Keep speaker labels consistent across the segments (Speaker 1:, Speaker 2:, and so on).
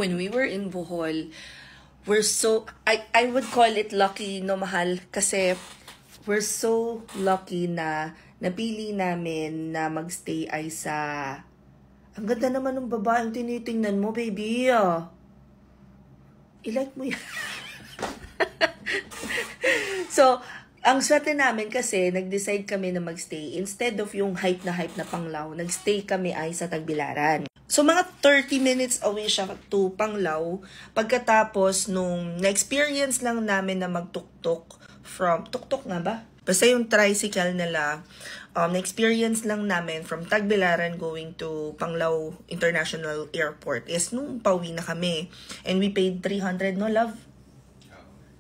Speaker 1: when we were in Bohol, we're so, I would call it lucky, no, mahal, kasi we're so lucky na napili namin na magstay ay sa, ang ganda naman ng babaeng tinitingnan mo, baby. I-like mo yan. So, ang swerte namin kasi, nag-decide kami na magstay. Instead of yung hype na Panglao, nagstay kami ay sa Tagbilaran. So, mga 30 minutes away siya to Panglao. Pagkatapos nung na-experience lang namin na magtuktok from, tuktok nga ba? Basta yung tricycle nila, na-experience lang namin from Tagbilaran going to Panglao International Airport is nung pauwi na kami. And we paid 300, no love?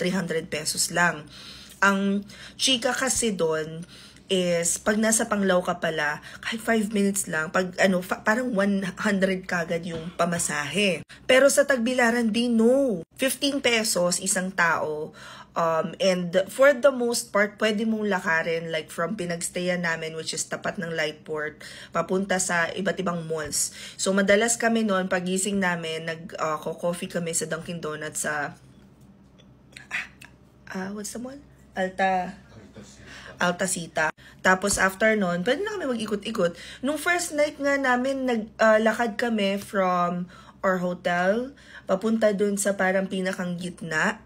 Speaker 1: 300 pesos lang. Ang chika kasi doon is, pag nasa Panglao ka pala, kahit 5 minutes lang, pag parang 100 kagad yung pamasahe. Pero sa Tagbilaran, di no. 15 pesos isang tao. And for the most part, pwede mong lakarin like from pinagstayan namin, which is tapat ng Lightport, papunta sa iba't ibang malls. So madalas kami noon, pagising namin, nag-coffee kami sa Dunkin Donuts sa what's the mall? Altasita. Tapos after nun, pwede na kami mag-ikot-ikot. Nung first night nga namin, naglakad kami from our hotel, papunta dun sa parang pinakang gitna.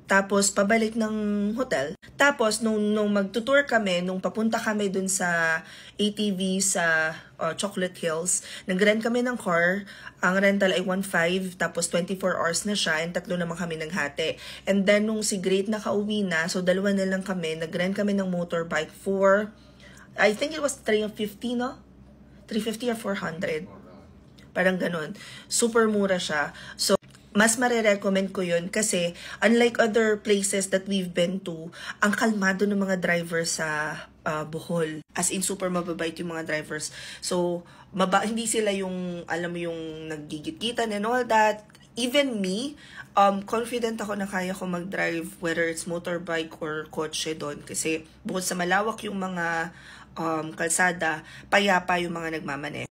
Speaker 1: Tapos pabalik ng hotel. Tapos nung magtutour kami, nung papunta kami dun sa ATV sa Chocolate Hills, nag-rent kami ng car. Ang rental ay 1.5, tapos 24 hours na siya, and 3 naman kami naghati. And then nung si Great nakauwi na, so 2 na lang kami, nag-rent kami ng motorbike for, I think it was 350, no? 350 or 400. Parang ganun. Super mura siya. So, mas marirecommend ko yun kasi unlike other places that we've been to, ang kalmado ng mga drivers sa Bohol. As in, super mababait yung mga drivers. So, hindi sila yung, alam mo yung naggigit-gitan and all that. Even me, confident ako na kaya ko mag-drive whether it's motorbike or kotse doon. Kasi bukod sa malawak yung mga kalsada, payapa yung mga nagmamane.